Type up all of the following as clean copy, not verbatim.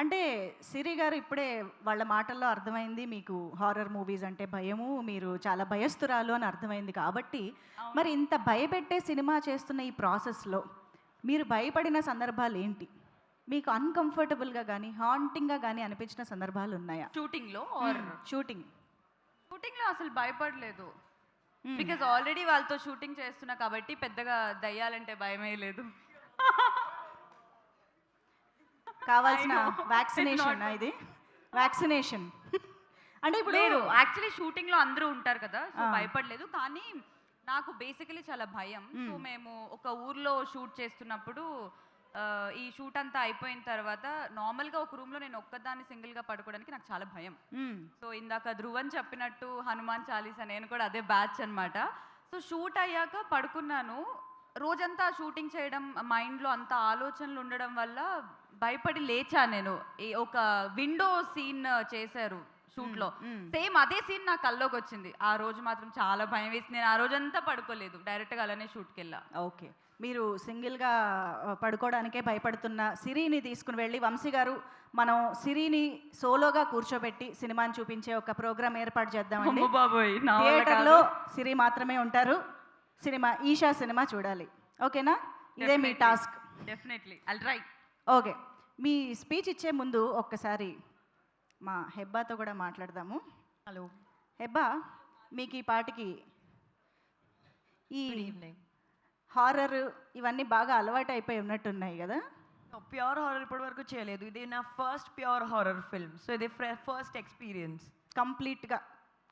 అంటే సిరి గారు ఇప్పుడే వాళ్ళ మాటల్లో అర్థమైంది మీకు హారర్ మూవీస్ అంటే భయము, మీరు చాలా భయస్తురాలు అని అర్థమైంది కాబట్టి, మరి ఇంత భయపెట్టే సినిమా చేస్తున్న ఈ ప్రాసెస్‌లో మీరు భయపడిన సందర్భాలు ఏంటి? మీకు అన్‌కంఫర్టబుల్‌గా గానీ, హాంటింగ్‌గా గానీ అనిపించిన సందర్భాలు ఉన్నాయా? షూటింగ్‌లో ఆర్ షూటింగ్. షూటింగ్‌లో అసలు భయపడలేదు. బికాజ్ ఆల్రెడీ వాళ్ళతో షూటింగ్ చేస్తున్నా కాబట్టి పెద్దగా దయ్యాలంటే భయమే లేదు. కావాల్సిన వ్యాక్సినేషన్ ఇది? వ్యాక్సినేషన్. అంటే ఇప్పుడు లేదు యాక్చువల్లీ షూటింగ్‌లో అందరూ ఉంటారు కదా! సో భయపడలేదు. కానీ నాకు బేసికలీ చాలా భయం. సో మేము ఒక ఊర్లో షూట్ చేస్తున్నప్పుడు ఈ షూట్ అంతా అయిపోయిన తర్వాత నార్మల్‌గా ఒక రూమ్‌లో నేను ఒక్కదాన్ని సింగిల్‌గా పడుకోవడానికి నాకు చాలా భయం. సో ఇందాక ధ్రువన్ చెప్పినట్టు హనుమాన్ చాలీసా నేను కూడా అదే బ్యాచ్ అన్నమాట. సో షూట్ అయ్యాక పడుకున్నాను. రోజంతా షూటింగ్ చేయడం మైండ్‌లో అంత ఆలోచనలు ఉండడం వల్ల భయపడి లేచా నేను. ఒక విండో సీన్ చేశారు షూట్‌లో. సేమ్ అదే సీన్ నా కల్లోకి వచ్చింది. ఆ రోజు మాత్రం చాలా భయం వేసి నేను ఆ రోజంతా పడుకోలేదు. డైరెక్ట్‌గా అలానే షూట్‌కెళ్ళా. ఓకే. మీరు సింగిల్‌గా పడుకోవడానికే భయపడుతున్న సిరిని తీసుకుని వెళ్ళి వంశీ గారు మనం సిరిని సోలోగా కూర్చోబెట్టి సినిమాని చూపించే ఒక ప్రోగ్రామ్ ఏర్పాటు చేద్దామండి. అమ్మ బాబోయ్! నా వల్ల థియేటర్‌లో కాదు. సిరి మాత్రమే ఉంటారు. సినిమా ఈషా సినిమా చూడాలి. ఓకేనా? ఇదే మీ task. Definitely. I'll try. Okay. మీ స్పీచ్ ఇచ్చే ముందు ఒక్కసారి మా హెబ్బాతో కూడా మాట్లాడదాము. హలో, హెబ్బా, మీకు ఈ పాటికి ఈ గుడ్ ఈవినింగ్. హారర్ ఇవన్నీ బాగా అలవాటు అయిపోయి ఉన్నట్టున్నాయి కదా? ప్యూర్ హారర్ ఇప్పటి వరకు చేయలేదు. ఇది నా first pure horror film. So ఇది ఫస్ట్ ఎక్స్పీరియన్స్. కంప్లీట్గా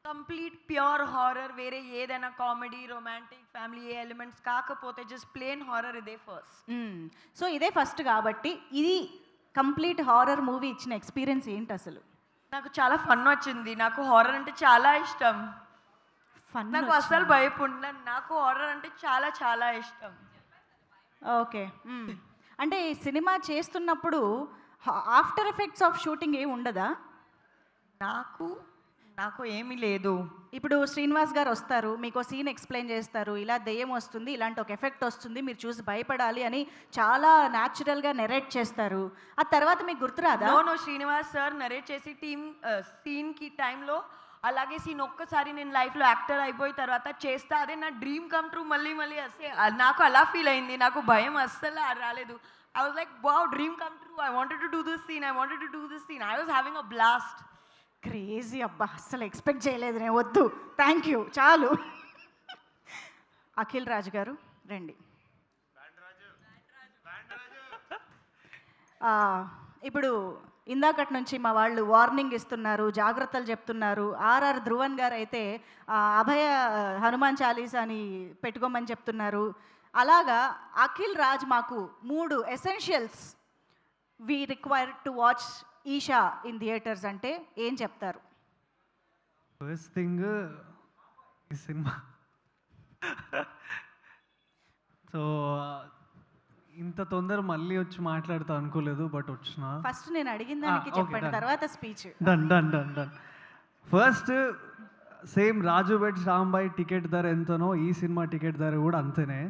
కంప్లీట్ ప్యూర్ హారర్. వేరే ఏదైనా కామెడీ, రొమాంటిక్, ఫ్యామిలీ ఏ ఎలిమెంట్స్ కాకపోతే జస్ట్ ప్లేన్ హారర్ ఇదే ఫస్ట్. సో ఇదే ఫస్ట్ కాబట్టి ఇది కంప్లీట్ హారర్ మూవీ ఇచ్చిన ఎక్స్పీరియన్స్ ఏంటి అసలు? నాకు చాలా ఫన్ వచ్చింది. నాకు హారర్ అంటే చాలా ఇష్టం. ఫన్. నాకు అస్సలు భయపడినాను. నాకు హారర్ అంటే చాలా చాలా ఇష్టం. ఓకే. అంటే ఈ సినిమా చేస్తున్నప్పుడు ఆఫ్టర్ ఎఫెక్ట్స్ ఆఫ్ షూటింగ్ ఏమి ఉండదా? నాకు ఏమీ లేదు. ఇప్పుడు శ్రీనివాస్ గారు వస్తారు, మీకు సీన్ ఎక్స్ప్లెయిన్ చేస్తారు, ఇలా దెయ్యం వస్తుంది, ఇలాంటి ఒక ఎఫెక్ట్ వస్తుంది, మీరు చూసి భయపడాలి అని చాలా న్యాచురల్గా నెరేట్ చేస్తారు. ఆ తర్వాత మీకు గుర్తురాదా? నో శ్రీనివాస్ సార్ నరేట్ చేసి సీన్కి టైంలో అలాగే సీన్ ఒక్కసారి నేను లైఫ్లో యాక్టర్ అయిపోయిన తర్వాత చేస్తా, అదే నా డ్రీమ్ కమ్ ట్రూ. మళ్ళీ అసే నాకు అలా ఫీల్ అయింది. నాకు భయం అస్సలు రాలేదు. I was like wow, dream come true. I wanted to do this scene. I was having a blast. Crazy. అబ్బా, అస్సలు ఎక్స్పెక్ట్ చేయలేదు నేను. వద్దు, థ్యాంక్ యూ, చాలు. అఖిల్ రాజు గారు రండి. ఇప్పుడు ఇందాకటి నుంచి మా వాళ్ళు వార్నింగ్ ఇస్తున్నారు, జాగ్రత్తలు చెప్తున్నారు. ఆర్ఆర్ ధ్రువన్ గారు అయితే అభయ హనుమాన్ చాలీసా అని పెట్టుకోమని చెప్తున్నారు. అలాగా అఖిల్ రాజ్ మాకు 3 essentials we require to watch Eesha in theatres అంటే ఏం చెప్తారు? ఫస్ట్ థింగ్ ఈ సినిమా. సో ఇంత తొందర మళ్ళీ వచ్చి మాట్లాడుతా అనుకోలేదు, బట్ వచ్చిన. ఫస్ట్ నేను అడిగిన దానికి చెప్పండి, తర్వాత స్పీచ్. డన్. ఫస్ట్ సేమ్ రాజు బెడ్స్ రాంబాయ్ టికెట్ ధర ఎంతనో ఈ సినిమా టికెట్ ధర కూడా అంతేనే.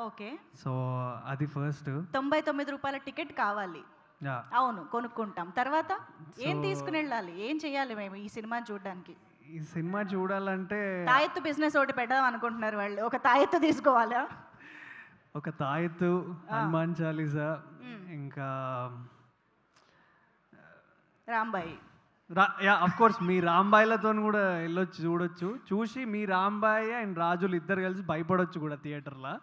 ఓకే. సో అది ఫస్ట్. 99 రూపాయల టికెట్ కావాలి. అవును, కొనుక్కుంటాం. తర్వాత ఏం తీసుకుని వెళ్ళాలి, ఏం చేయాలి మేము ఈ సినిమా చూడడానికి? ఈ సినిమా చూడాలంటే తాయెత్తు బిజినెస్ ఒకటి పెడదాం అనుకుంటున్నారు వాళ్ళు. ఒక తాయెత్తు తీసుకోవాలా? ఒక తాయెత్తు, హనుమాన్ చాలీసా, ఇంకా రాంబాయి. అఫ్ కోర్స్ మీ రాంబాయిలతో కూడా వెళ్ళొచ్చు, చూడొచ్చు. చూసి మీ రాంబాయి అండ్ రాజులు ఇద్దరు కలిసి భయపడొచ్చు కూడా థియేటర్లో.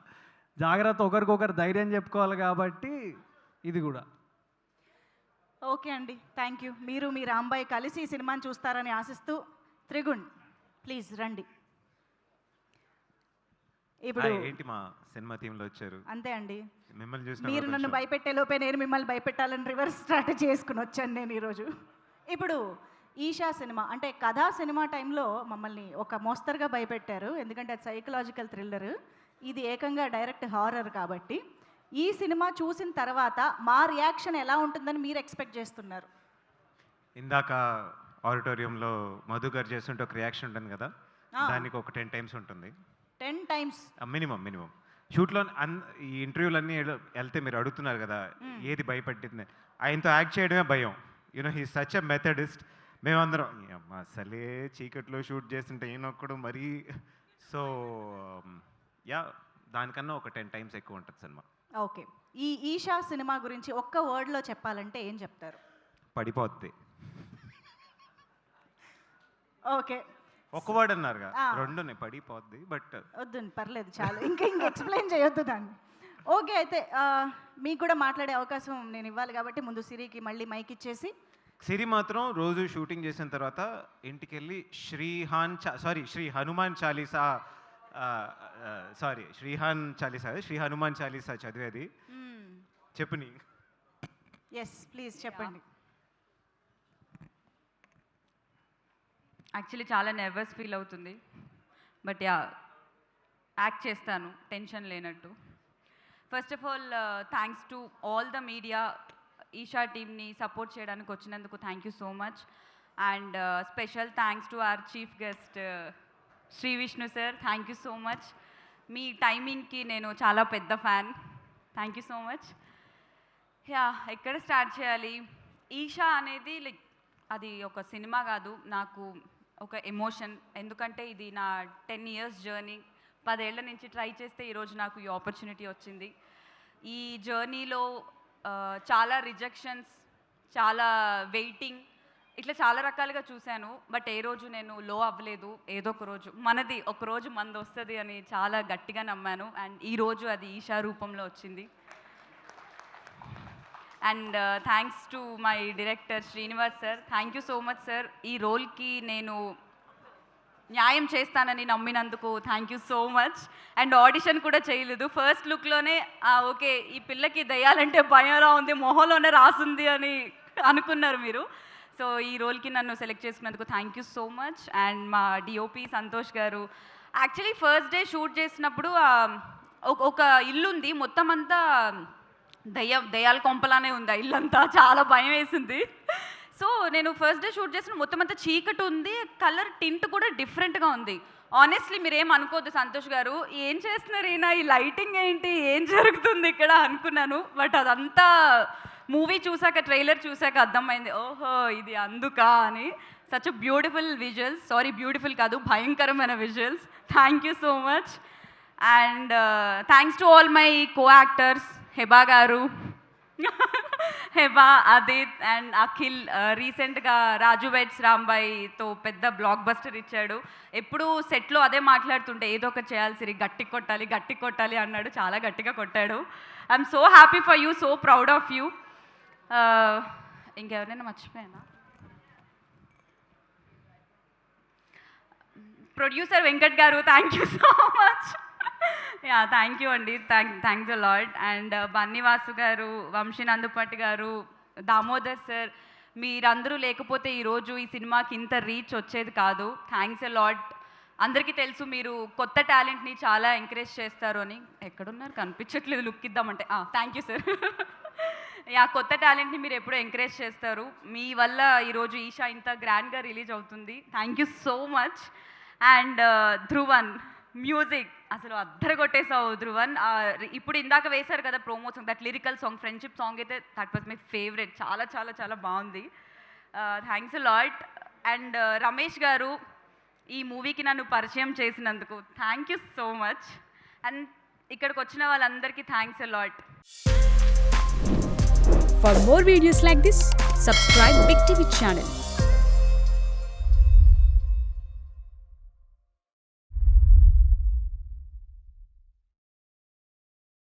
జాగ్రత్త, ఒకరికొకరు ధైర్యం చెప్పుకోవాలి కాబట్టి ఇది కూడా. ఓకే అండి, థ్యాంక్ యూ. మీరు మీ రాంబాయి కలిసి ఈ సినిమాని చూస్తారని ఆశిస్తూ త్రిగుణ్ ప్లీజ్ రండి. ఇప్పుడు ఏంటి మా సినిమా థీమ్లో వచ్చారు? అంతే అండి, మిమ్మల్ని చూసి మీరు నన్ను భయపెట్టే లోపే నేను మిమ్మల్ని భయపెట్టాలని రివర్స్ స్ట్రాటజీ చేసుకుని వచ్చాను నేను ఈరోజు. ఇప్పుడు ఈషా సినిమా అంటే కథా సినిమా టైంలో మమ్మల్ని ఒక మోస్తరుగా భయపెట్టారు, ఎందుకంటే అది సైకలాజికల్ థ్రిల్లర్. ఇది ఏకంగా డైరెక్ట్ హారర్ కాబట్టి ఈ సినిమా చూసిన తర్వాత మా రియాక్షన్ ఎలా ఉంటుందని మీరు ఎక్స్పెక్ట్ చేస్తున్నారు? ఇందాక ఆడిటోరియంలో మధు గారు చేస్తుంటే ఒక రియాక్షన్ ఉంటుంది కదా, దానికి ఒక 10 times ఉంటుంది. 10 times మినిమం. షూట్లో ఈ ఇంటర్వ్యూలన్నీ వెళ్తే మీరు అడుగుతున్నారు కదా ఏది భయపట్టింది, ఆయనతో యాక్ట్ చేయడమే భయం. You know he such a Methodist. మేమందరం అమ్మా అసలే చీకట్లో షూట్ చేస్తుంటే ఈయనొక్కడు మరీ. సో యా, దానికన్నా ఒక 10 times ఎక్కువ ఉంటుంది సినిమా. ఓకే, ఈ ఈషా సినిమా గురించి ఒక్క వర్డ్లో చెప్పాలంటే ఏం చెప్తారు? పడిపోద్ది. ఓకే, ఒక వర్డ్ అన్నారుగా, ఆ. 2 పడిపోద్ది. బట్ వద్దు పర్లేదు, చాలు, ఇంకా ఎక్స్ప్లెయిన్ చేయొద్దు దాన్ని. ఓకే, అయితే మీకు కూడా మాట్లాడే అవకాశం నేను ఇవ్వాలి కాబట్టి ముందు సిరికి మళ్ళీ మైక్ ఇచ్చేసి. సిరి మాత్రం రోజు షూటింగ్ చేసిన తర్వాత ఇంటికి వెళ్ళి శ్రీ హనుమాన్ చాలీసా శ్రీ హనుమాన్ చాలీసా చదివేది. చెప్పు నీ. ఎస్ ప్లీజ్ చెప్పండి. యాక్చువల్లీ చాలా నర్వస్ ఫీల్ అవుతుంది, బట్ యా యాక్ట్ చేస్తాను టెన్షన్ లేనట్టు. First of all thanks to all the media, Esha టీమ్ని సపోర్ట్ చేయడానికి వచ్చినందుకు thank you so much. And special thanks to our chief guest Shri Vishnu sir, thank you so much. మీ టైమింగ్కి నేను చాలా పెద్ద fan, thank you so much. Yeah, ఎక్కడ start చేయాలి? ఈషా అనేది లైక్ అది ఒక సినిమా కాదు, నాకు ఒక ఎమోషన్. ఎందుకంటే ఇది నా 10 years జర్నీ. 10 ఏళ్ల నుంచి ట్రై చేస్తే ఈరోజు నాకు ఈ ఆపర్చునిటీ వచ్చింది. ఈ జర్నీలో చాలా రిజెక్షన్స్, చాలా వెయిటింగ్, ఇట్లా చాలా రకాలుగా చూశాను. బట్ ఏ రోజు నేను లో అవ్వలేదు. ఏదో ఒక రోజు మనది వస్తుంది అని చాలా గట్టిగా నమ్మాను. అండ్ ఈరోజు అది ఈషా రూపంలో వచ్చింది. And thanks to my director Srinivas sir, thank you so much sir. ఈ రోల్కి నేను న్యాయం చేస్తానని నమ్మినందుకు thank you so much. And audition కూడా చేయలేదు, ఫస్ట్ లుక్లోనే ఓకే ఈ పిల్లకి దయ్యాలంటే భయంలా ఉంది, మొహంలోనే రాసుంది అని అనుకున్నారు మీరు. సో ఈ రోల్కి నన్ను సెలెక్ట్ చేసుకున్నందుకు thank you so much. And మా డిఓపి సంతోష్ గారు, యాక్చువల్లీ ఫస్ట్ డే షూట్ చేసినప్పుడు ఒక ఇల్లు ఉంది, మొత్తం అంతా దయ్యాల కొంపలానే ఉంది ఆ ఇల్లంతా, చాలా భయం వేసింది. సో నేను ఫస్ట్ డే షూట్ చేసిన మొత్తం అంతా చీకటి ఉంది, కలర్ టింట్ కూడా డిఫరెంట్గా ఉంది. ఆనెస్ట్లీ మీరేం అనుకోవద్దు సంతోష్ గారు, ఏం చేస్తున్నారు ఈయన, ఈ లైటింగ్ ఏంటి, ఏం జరుగుతుంది ఇక్కడ అనుకున్నాను. బట్ అదంతా మూవీ చూసాక, ట్రైలర్ చూసాక అర్థమైంది, ఓహో ఇది అందుకా అని. Such beautiful visuals, sorry beautiful కాదు, భయంకరమైన visuals. Thank you so much. And thanks to all my co actors, Heba గారు, హెబా, ఆదిత్ అండ్ అఖిల్. రీసెంట్గా రాజు వెడ్స్ రాంబాయితో పెద్ద బ్లాక్ బస్టర్ ఇచ్చాడు. ఎప్పుడు సెట్లో అదే మాట్లాడుతుంటే ఏదో ఒకటి చేయాలి సిరి, గట్టి కొట్టాలి అన్నాడు, చాలా గట్టిగా కొట్టాడు. I'm so happy for you, so proud of you. ఇంకెవరైనా మర్చిపోయానా? ప్రొడ్యూసర్ వెంకట్ గారు, thank you so much. Yeah thank you అండి, thanks a lot. And Bunny Vasu గారు, వంశీనందుపట్టి గారు, దామోదర్ సార్, మీరందరూ లేకపోతే ఈరోజు ఈ సినిమాకి ఇంత రీచ్ వచ్చేది కాదు. Thanks a lot. అందరికీ తెలుసు మీరు కొత్త టాలెంట్ని చాలా ఎంకరేజ్ చేస్తారు అని. ఎక్కడున్నారు, కనిపించట్లేదు, లుక్ ఇద్దామంటే. Thank you sir. యా, కొత్త టాలెంట్ని మీరు ఎప్పుడూ ఎంకరేజ్ చేస్తారు. మీ వల్ల ఈరోజు ఈషా ఇంత గ్రాండ్గా రిలీజ్ అవుతుంది. Thank you so much. And Dhruvan music అసలు అద్దరు కొట్టేసావు ధ్రువన్. ఇప్పుడు ఇందాక వేశారు కదా promo song, that lyrical song, friendship song అయితే దట్ వాజ్ మై ఫేవరెట్. చాలా చాలా చాలా బాగుంది. Thanks a lot. And Ramesh గారు, ఈ మూవీకి నన్ను పరిచయం చేసినందుకు thank you so much. And ఇక్కడికి వచ్చిన వాళ్ళందరికీ thanks a lot. For more videos like this, subscribe Big TV channel.